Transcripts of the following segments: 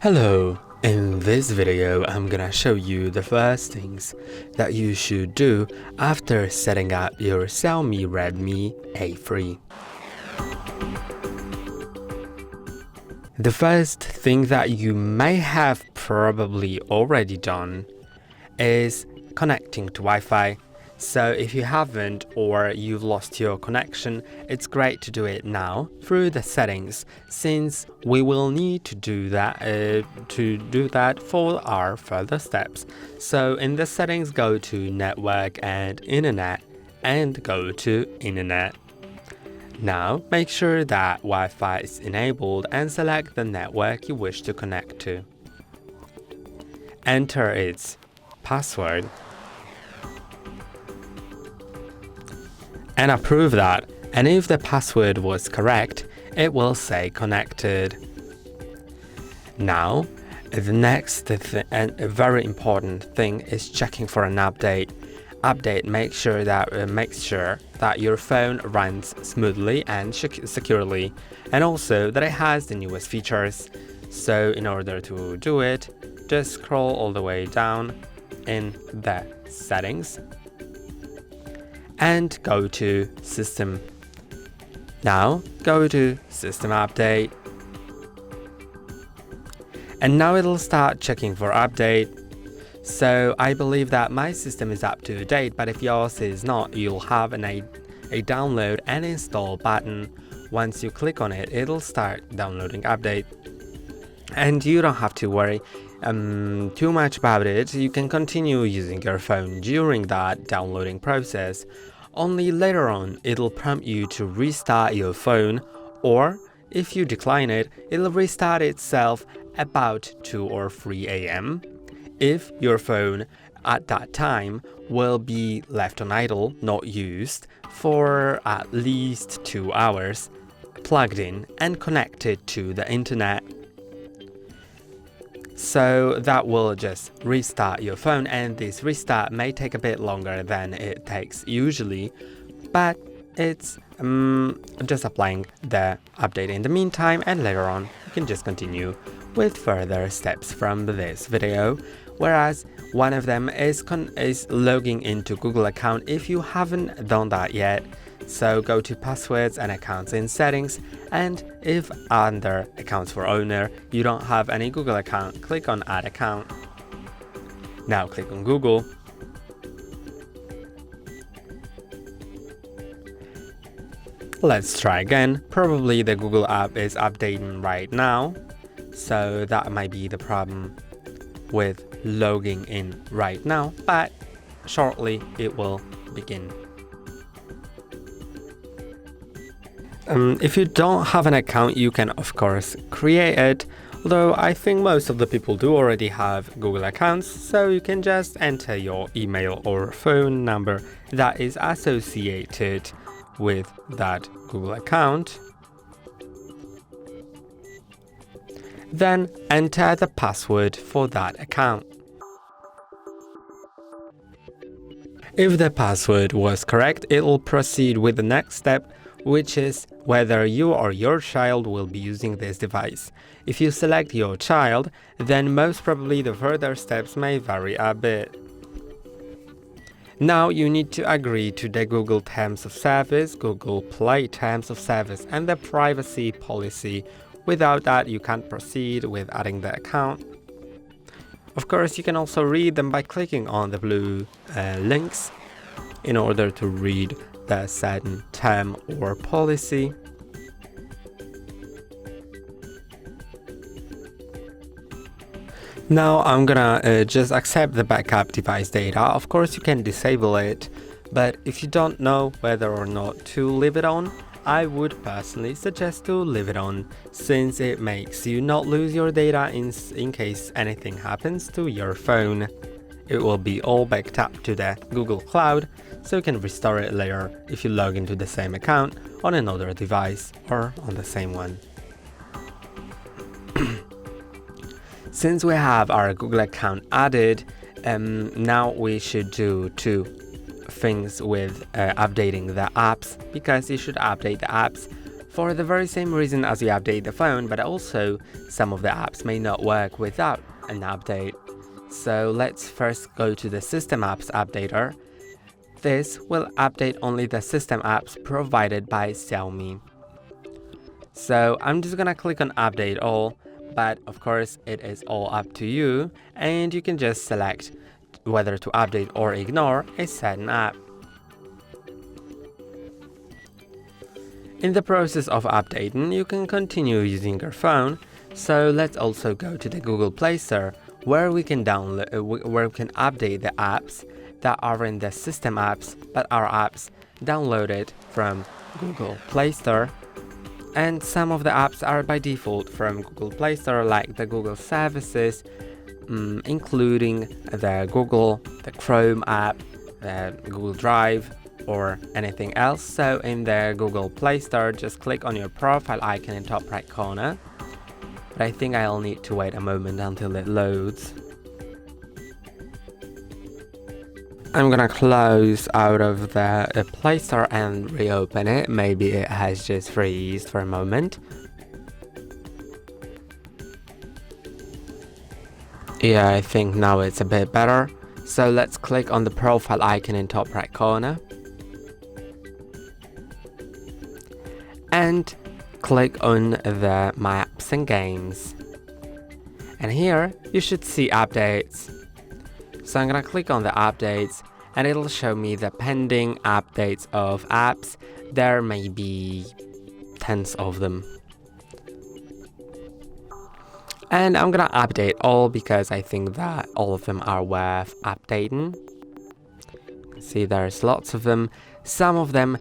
Hello, in this video I'm gonna show you the first things that you should do after setting up your Xiaomi Redmi A3. The first thing that you may have probably already done is connecting to Wi-Fi. So if you haven't or you've lost your connection, it's great to do it now through the settings, since we will need to do that for our further steps. So in the settings, go to Network and Internet and go to Internet. Now make sure that Wi-Fi is enabled and select the network you wish to connect to. Enter its password and approve that, and if the password was correct, it will say connected. Now, the next and a very important thing is checking for an update. Make sure that your phone runs smoothly and securely, and also that it has the newest features. So in order to do it, just scroll all the way down in the settings and go to System. Now go to System Update, and now it'll start checking for update. So I believe that my system is up to date, but if yours is not, you'll have a download and install button. Once you click on it, it'll start downloading update, and you don't have to worry too much about it. You can continue using your phone during that downloading process. Only later on, it'll prompt you to restart your phone, or if you decline it, it'll restart itself about 2 or 3 a.m. if your phone at that time will be left on idle, not used, for at least 2 hours, plugged in and connected to the internet. So that will just restart your phone, and this restart may take a bit longer than it takes usually, but it's just applying the update in the meantime, and later on you can just continue with further steps from this video. Whereas one of them is logging into Google account if you haven't done that yet. So go to Passwords and Accounts in Settings, and if under Accounts for Owner you don't have any Google account, click on Add Account. Now click on Google. Let's try again. Probably the Google app is updating right now, so that might be the problem with logging in right now, but shortly it will begin. If you don't have an account, you can of course create it, although I think most of the people do already have Google accounts, so you can just enter your email or phone number that is associated with that Google account. Then enter the password for that account. If the password was correct, it will proceed with the next step, which is whether you or your child will be using this device. If you select your child, then most probably the further steps may vary a bit. Now you need to agree to the Google Terms of Service, Google Play Terms of Service, and the privacy policy. Without that, you can't proceed with adding the account. Of course, you can also read them by clicking on the blue links in order to read the certain term or policy. Now I'm gonna just accept the backup device data. Of course, you can disable it, but if you don't know whether or not to leave it on, I would personally suggest to leave it on, since it makes you not lose your data in case anything happens to your phone. It will be all backed up to the Google Cloud, so you can restore it later if you log into the same account on another device or on the same one. Since we have our Google account added, now we should do two things with updating the apps, because you should update the apps for the very same reason as you update the phone, but also some of the apps may not work without an update. So let's first go to the System Apps Updater. This will update only the system apps provided by Xiaomi. So I'm just gonna click on Update All, but of course it is all up to you, and you can just select whether to update or ignore a certain app. In the process of updating, you can continue using your phone, so let's also go to the Google Play Store, where we can update the apps that are in the system apps, but are apps downloaded from Google Play Store. And some of the apps are by default from Google Play Store, like the Google services, including the Chrome app, the Google Drive, or anything else. So in the Google Play Store, just click on your profile icon in top right corner. But I think I'll need to wait a moment until it loads. I'm gonna close out of the Play Store and reopen it. Maybe it has just freezed for a moment. Yeah, I think now it's a bit better. So let's click on the profile icon in top right corner. And click on the My Apps and Games. And here you should see updates. So I'm gonna click on the updates and it'll show me the pending updates of apps. There may be tens of them. And I'm gonna update all because I think that all of them are worth updating. See, there's lots of them. Some of them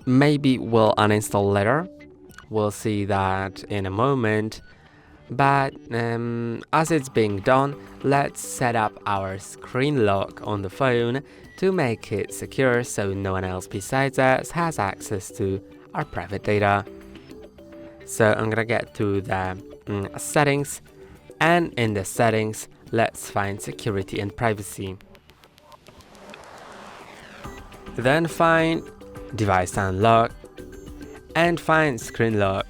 maybe will uninstall later. We'll see that in a moment. But as it's being done, let's set up our screen lock on the phone to make it secure so no one else besides us has access to our private data. So I'm gonna get to the settings, and in the settings, let's find security and privacy. Then find device unlock and find screen lock.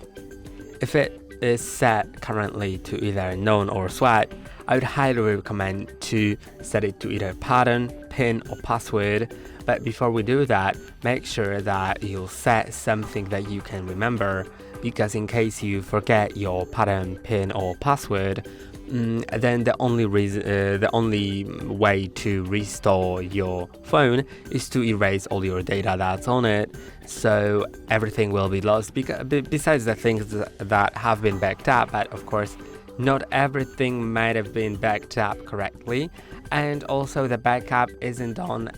If it is set currently to either none or swipe, I would highly recommend to set it to either pattern, pin or password. But before we do that, make sure that you set something that you can remember, because in case you forget your pattern, pin or password, then the only way to restore your phone is to erase all your data that's on it. So everything will be lost, besides the things that have been backed up. But of course, not everything might have been backed up correctly, and also the backup isn't done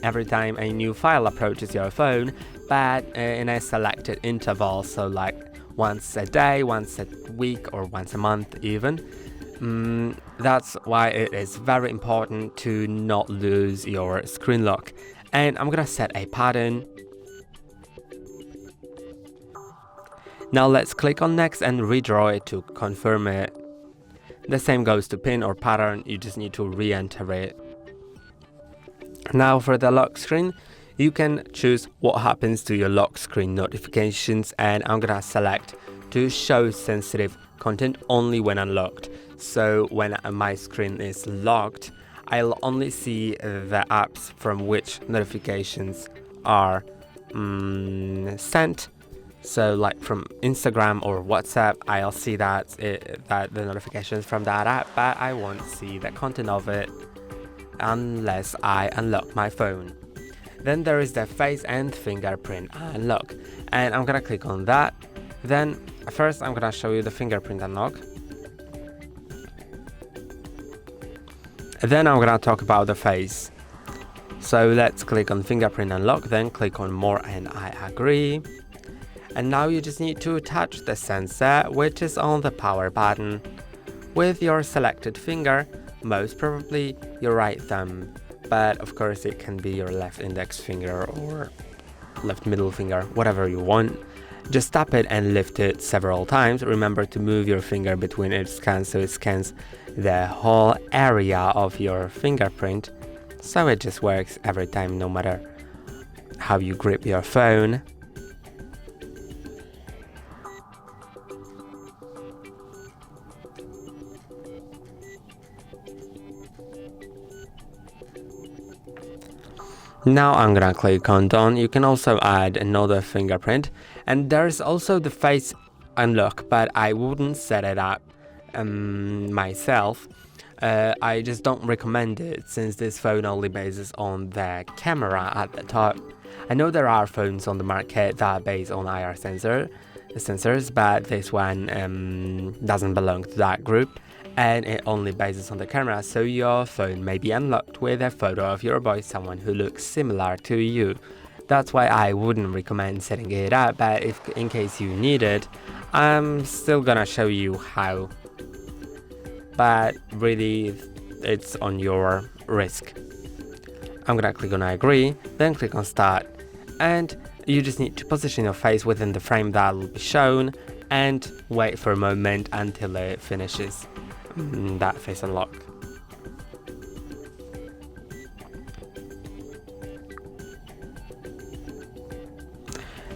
every time a new file approaches your phone, but in a selected interval, so like once a day, once a week, or once a month even. That's why it is very important to not lose your screen lock. And I'm gonna set a pattern. Now let's click on next and redraw it to confirm it. The same goes to pin or pattern, you just need to re-enter it. Now for the lock screen, you can choose what happens to your lock screen notifications, and I'm gonna select to show sensitive content only when unlocked. So when my screen is locked, I'll only see the apps from which notifications are sent. So like from Instagram or WhatsApp, I'll see that the notifications from that app, but I won't see the content of it unless I unlock my phone. Then there is the face and fingerprint unlock, and I'm gonna click on that. Then first I'm gonna show you the fingerprint unlock. Then I'm gonna talk about the face. So let's click on fingerprint unlock, then click on more and I agree. And now you just need to touch the sensor, which is on the power button, with your selected finger, most probably your right thumb, but of course it can be your left index finger or left middle finger, whatever you want. Just tap it and lift it several times. Remember to move your finger between each scan so it scans the whole area of your fingerprint, so it just works every time, no matter how you grip your phone. Now I'm gonna click on done. You can also add another fingerprint, and there's also the face unlock, but I wouldn't set it up myself. I just don't recommend it since this phone only bases on the camera at the top. I know there are phones on the market that are based on IR sensors, but this one doesn't belong to that group, and it only bases on the camera, so your phone may be unlocked with a photo of you by someone who looks similar to you. That's why I wouldn't recommend setting it up, but if in case you need it, I'm still gonna show you how. But really, it's on your risk. I'm gonna click on I agree, then click on start, and you just need to position your face within the frame that will be shown and wait for a moment until it finishes that face unlock.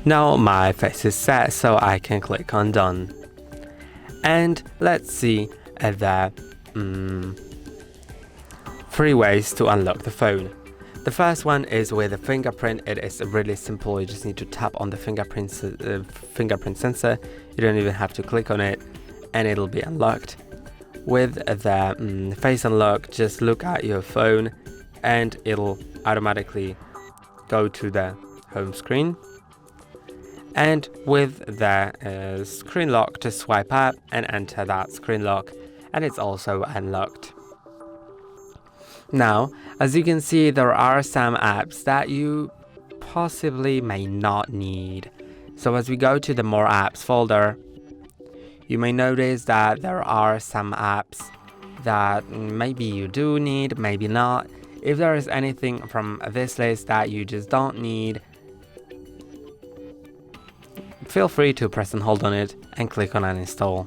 Now my face is set, so I can click on done. And let's see the 3 ways to unlock the phone. The first one is with a fingerprint. It is really simple. You just need to tap on the fingerprint sensor. You don't even have to click on it, and it'll be unlocked. With the face unlock, just look at your phone, and it'll automatically go to the home screen. And with the screen lock, just swipe up and enter that screen lock, and it's also unlocked. Now, as you can see, there are some apps that you possibly may not need. So as we go to the More Apps folder, you may notice that there are some apps that maybe you do need, maybe not. If there is anything from this list that you just don't need, feel free to press and hold on it and click on uninstall.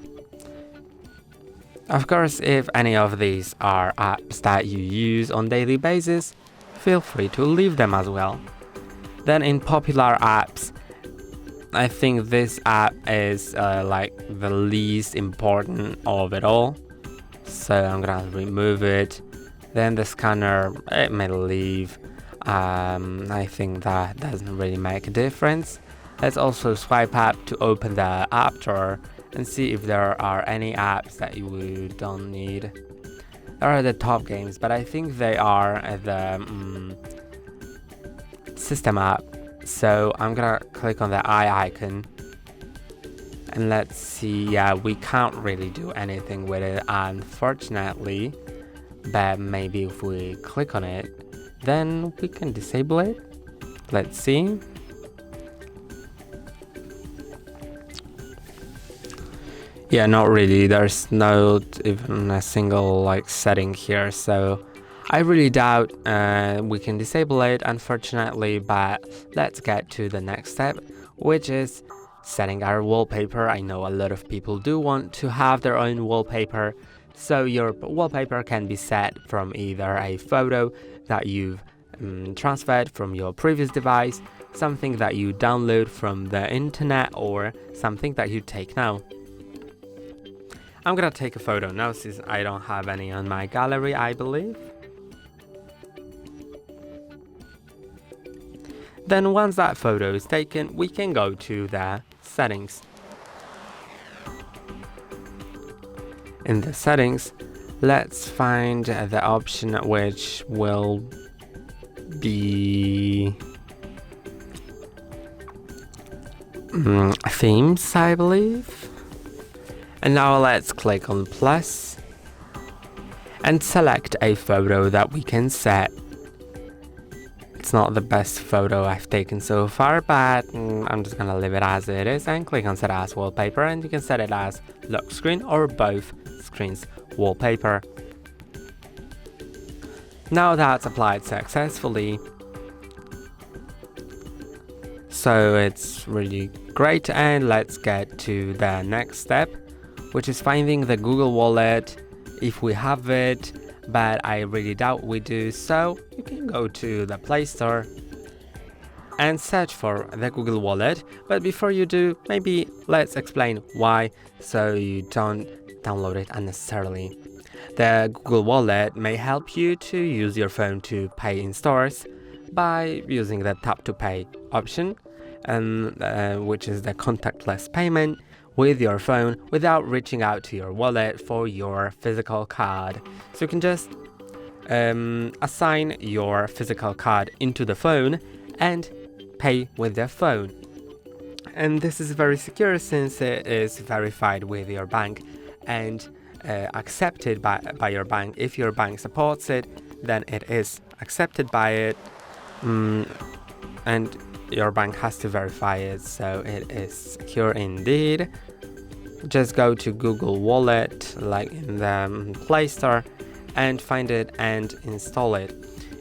Of course, if any of these are apps that you use on daily basis, feel free to leave them as well. Then in popular apps, I think this app is like the least important of it all. So I'm gonna remove it. Then the scanner, it may leave. I think that doesn't really make a difference. Let's also swipe up to open the app drawer and see if there are any apps that you don't need. There are the top games, but I think they are the system app. So I'm gonna click on the eye icon, and let's see. Yeah, we can't really do anything with it, unfortunately, but maybe if we click on it, then we can disable it. Let's see. Yeah, not really. There's not even a single setting here, so I really doubt we can disable it, unfortunately. But let's get to the next step, which is setting our wallpaper. I know a lot of people do want to have their own wallpaper, so your wallpaper can be set from either a photo that you've transferred from your previous device, something that you download from the internet, or something that you take now. I'm gonna take a photo now since I don't have any on my gallery, I believe. Then once that photo is taken, we can go to the settings. In the settings, let's find the option which will be themes, I believe. And now let's click on plus and select a photo that we can set. It's not the best photo I've taken so far, but I'm just gonna leave it as it is and click on set as wallpaper, and you can set it as lock screen or both screens wallpaper. Now that's applied successfully, so it's really great, and let's get to the next step, which is finding the Google Wallet if we have it, but I really doubt we do. So you can go to the Play Store and search for the Google Wallet. But before you do, maybe let's explain why, so you don't download it unnecessarily. The Google Wallet may help you to use your phone to pay in stores, by using the tap to pay option, which is the contactless payment with your phone without reaching out to your wallet for your physical card. So you can just assign your physical card into the phone and pay with the phone. And this is very secure since it is verified with your bank and accepted by your bank. If your bank supports it, then it is accepted by it, and your bank has to verify it, so it is secure indeed. Just go to Google Wallet, like in the Play Store, and find it and install it.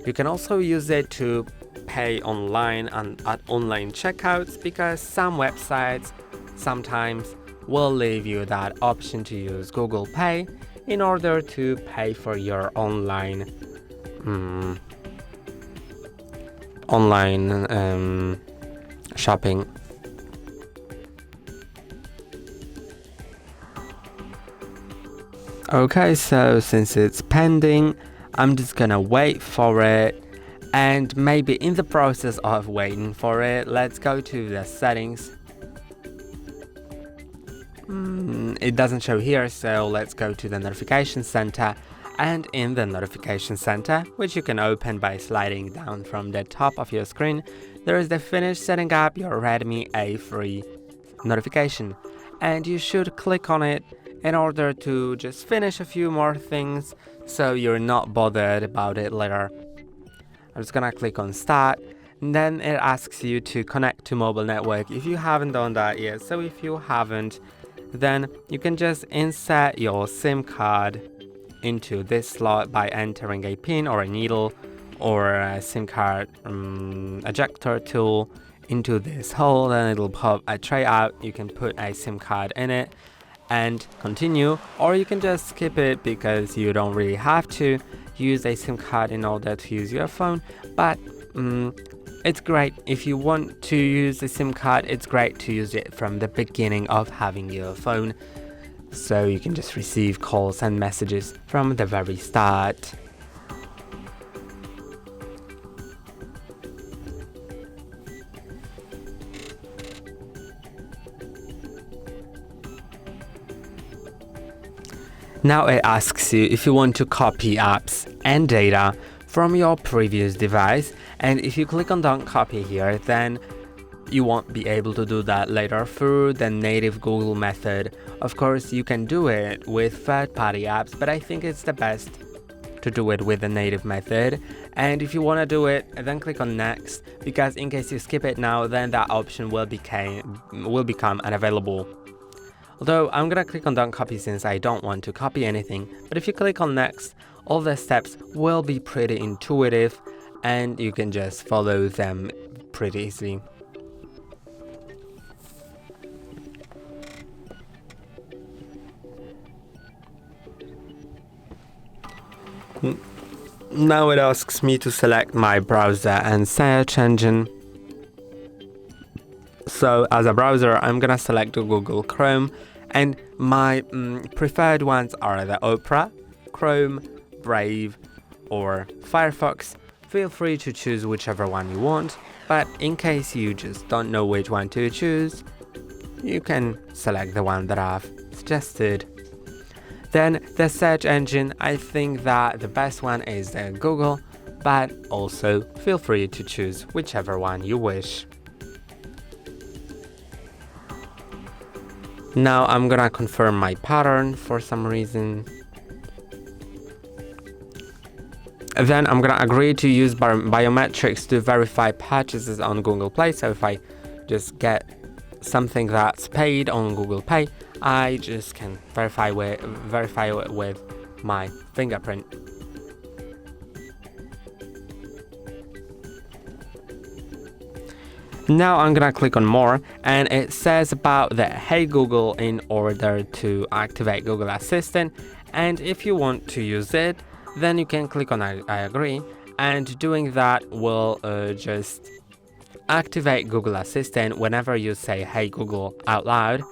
You can also use it to pay online and at online checkouts, because some websites sometimes will leave you that option to use Google Pay in order to pay for your online shopping. Okay, so since it's pending, I'm just gonna wait for it. And maybe in the process of waiting for it, let's go to the settings. It doesn't show here, so let's go to the notification center. And in the notification center, which you can open by sliding down from the top of your screen, there is the finish setting up your Redmi A3 notification. And you should click on it in order to just finish a few more things so you're not bothered about it later. I'm just gonna click on start, and then it asks you to connect to mobile network if you haven't done that yet. So if you haven't, then you can just insert your SIM card into this slot by entering a pin or a needle or a SIM card ejector tool into this hole. Then it'll pop a tray out. You can put a SIM card in it and continue, or you can just skip it because you don't really have to use a SIM card in order to use your phone. But it's great if you want to use a SIM card. It's great to use it from the beginning of having your phone, so you can just receive calls and messages from the very start. Now it asks you if you want to copy apps and data from your previous device, and if you click on don't copy here, then you won't be able to do that later through the native Google method. Of course, you can do it with third-party apps, but I think it's the best to do it with the native method. And if you want to do it, then click on next, because in case you skip it now, then that option will become unavailable. Although I'm gonna click on don't copy since I don't want to copy anything, but if you click on next, all the steps will be pretty intuitive and you can just follow them pretty easily. Now it asks me to select my browser and search engine. So as a browser, I'm gonna select Google Chrome, and my preferred ones are the Opera, Chrome, Brave, or Firefox. Feel free to choose whichever one you want, but in case you just don't know which one to choose, you can select the one that I've suggested. Then the search engine, I think that the best one is the Google, but also feel free to choose whichever one you wish. Now I'm gonna confirm my pattern for some reason. Then I'm gonna agree to use biometrics to verify purchases on Google Play. So if I just get something that's paid on Google Pay, I just can verify it with my fingerprint. Now I'm gonna click on more, and it says about the Hey Google in order to activate Google Assistant, and if you want to use it, then you can click on I agree, and doing that will just activate Google Assistant whenever you say Hey Google out loud,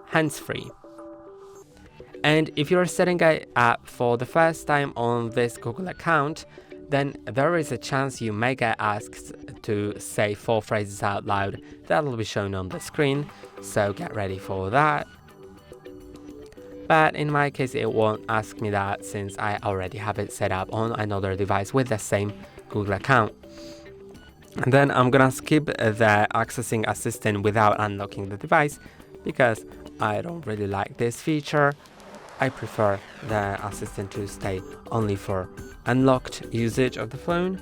hands-free. And if you're setting an app for the first time on this Google account, then there is a chance you may get asked to say 4 phrases out loud that will be shown on the screen, so get ready for that. But in my case, it won't ask me that since I already have it set up on another device with the same Google account. And then I'm gonna skip the accessing assistant without unlocking the device because I don't really like this feature. I prefer the assistant to stay only for unlocked usage of the phone.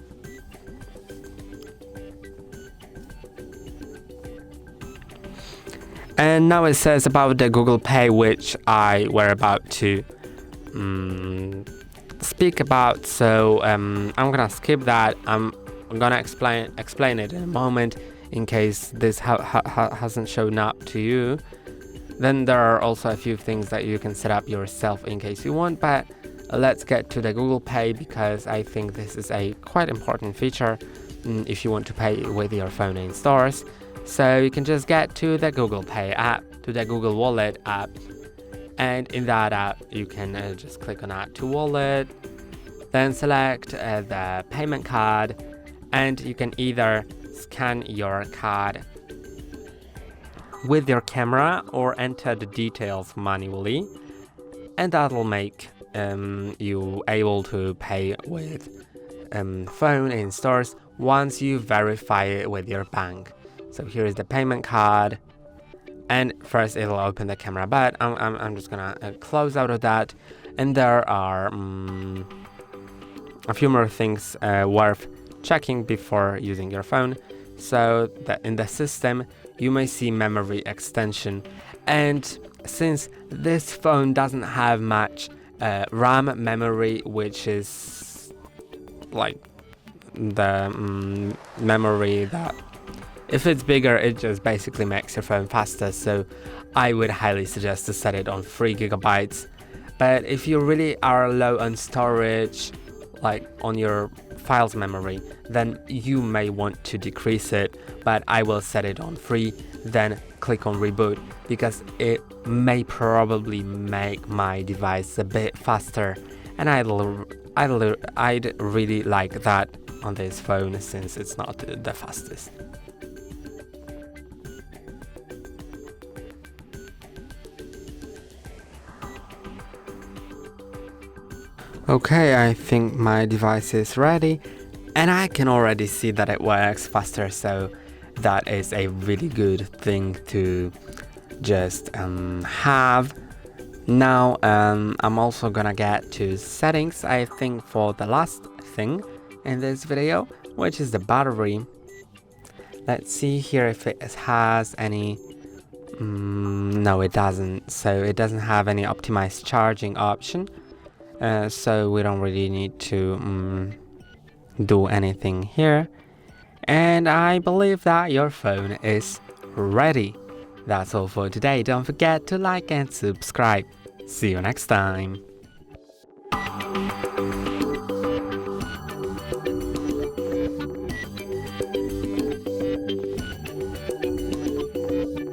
And now it says about the Google Pay, which I were about to speak about. So I'm gonna skip that. I'm gonna explain it in a moment in case this hasn't shown up to you. Then there are also a few things that you can set up yourself in case you want, but let's get to the Google Pay because I think this is a quite important feature if you want to pay with your phone in stores. So you can just get to the Google Pay app, to the Google Wallet app, and in that app you can just click on Add to Wallet, then select the payment card, and you can either scan your card with your camera or enter the details manually, and that will make you able to pay with phone in stores once you verify it with your bank. So here is the payment card, and first it'll open the camera, but I'm just gonna close out of that, and there are a few more things worth checking before using your phone. So that in the system you may see memory extension, and since this phone doesn't have much RAM memory, which is like the memory that if it's bigger it just basically makes your phone faster, so I would highly suggest to set it on 3 GB. But if you really are low on storage, like on your files memory, then you may want to decrease it, but I will set it on 3, then click on reboot because it may probably make my device a bit faster, and I'd really like that on this phone since it's not the fastest. Okay, I think my device is ready, and I can already see that it works faster, so that is a really good thing to just have. Now I'm also gonna get to settings, I think, for the last thing in this video, which is the battery. Let's see here if it has any. No, it doesn't. So it doesn't have any optimized charging option. So we don't really need to do anything here, and I believe that your phone is ready. That's all for today. Don't forget to like and subscribe. See you next time.